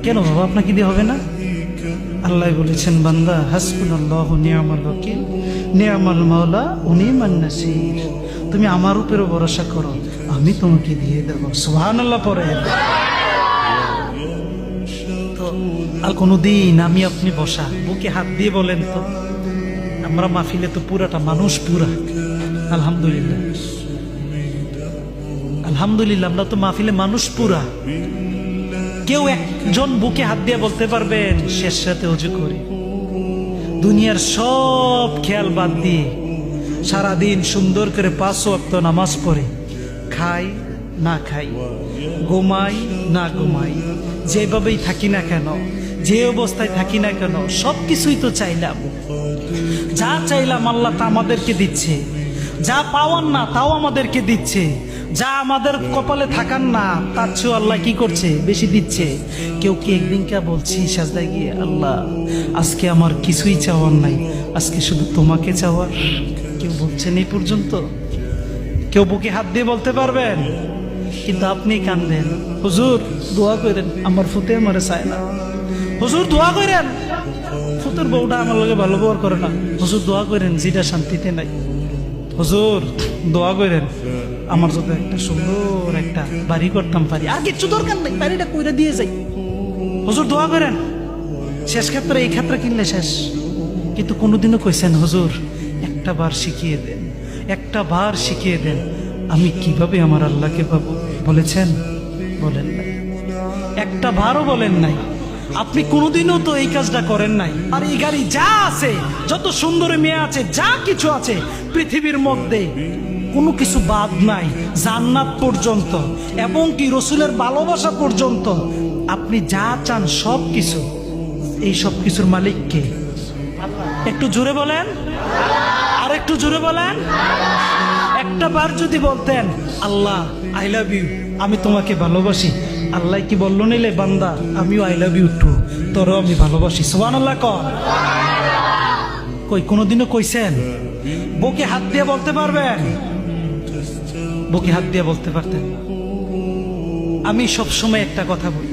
কেন বাবা, আপনাকে দিয়ে হবে না? আল্লাহ বলেছেন, বান্দা হাসবুনাল্লাহু নি'মাল ওয়াকিল নি'মাল মাওলা ওয়া নি'মান নাসির। তুমি আমার উপরে ভরসা করো, আমি তোমাকে দিয়ে দেব। সুবহানাল্লাহ পড়ে। তো আর কোনদিন আমি আপনি বসা বুকে হাত দিয়ে বলেন তো, আমরা মাহফিলে তো পুরাটা মানুষ, পুরা আলহামদুলিল্লাহ আলহামদুলিল্লাহ, আমরা তো মাহফিলে মানুষ পুরা। কেউ একজন বুকে হাত দিয়ে বলতে পারবেন শেষ রাতে ওযু করি, দুনিয়ার সব খেয়াল বাদ দিয়ে সারাদিন সুন্দর করে 5 ওয়াক্ত নামাজ পড়ে, খাই না খাই, ঘুমাই না ঘুমাই, যেভাবেই থাকি না কেন, যে অবস্থায় থাকি না কেন, সবকিছুই তো চাইলাম। যা চাইলাম আল্লাহ তা আমাদেরকে দিচ্ছে, যা পাওয়ার না তাও আমাদেরকে দিচ্ছে, যা আমাদের কপালে থাকার না তার চেয়েও আল্লাহ কি করছে, বেশি দিচ্ছে। কেউ কি একদিন কে বলছি সাজদায় গিয়ে, আল্লাহ আজকে আমার কিছুই চাওয়ার নাই, আজকে শুধু তোমাকে চাওয়ার? কেউ বলছেন এই পর্যন্ত? কেউ বুকে হাত দিয়ে বলতে পারবেন? কিন্তু আপনি কান্দেন, হুজুর দোয়া করেন আমার ফুতে আমারে চায় না, হুজুর দোয়া করেন ফুতের বউটা আমার লগে ভালো ব্যবহার করে না, হুজুর দোয়া করেন যেটা শান্তিতে নাই, হুজুর দোয়া করেন আমার যদি একটা সুন্দর একটা বাড়ি করতাম পারি, আর কিচ্ছু দরকার নেই, বাড়িটা কইরা দিয়ে যাই, হুজুর দোয়া করেন। শেষ ক্ষেত্রে এই ক্ষেত্রে কিনলে শেষ। কিন্তু কোনোদিনও কইছেন হুজুর একটা বার শিখিয়ে দেন, একটা বার শিখিয়ে দেন আমি কিভাবে আমার আল্লাহকে পাবো? বলেছেন? বলেন নাই, একটা বারও বলেন নাই। আপনি কোনোদিনও তো এই কাজটা করেন নাই। আর এই গাড়ি যা আছে, যত সুন্দর মেয়ে আছে, যা কিছু আছে পৃথিবীর মধ্যে, কোনো কিছু বাদ নাই, জান্নাত পর্যন্ত এবং কি রসুলের ভালোবাসা পর্যন্ত। আপনি যা চান সব কিছু, এই সব কিছুর মালিক কে? একটু জোরে বলেন, আর একটু জোরে বলেন। একটা বার যদি বলতেন আল্লাহ আই লাভ ইউ, আমি তোমাকে ভালোবাসি, আল্লাহ কি বললো নিলে বান্দা আমিও আই লাভ ইউ টু, তোরও আমি ভালোবাসি। সুবহানাল্লাহ কর। কই কোনোদিনও কইছেন? বুকে হাত দিয়ে বলতে পারবেন? বুকে হাত দিয়ে বলতে পারতেন? আমি সব সময় একটা কথা বলি,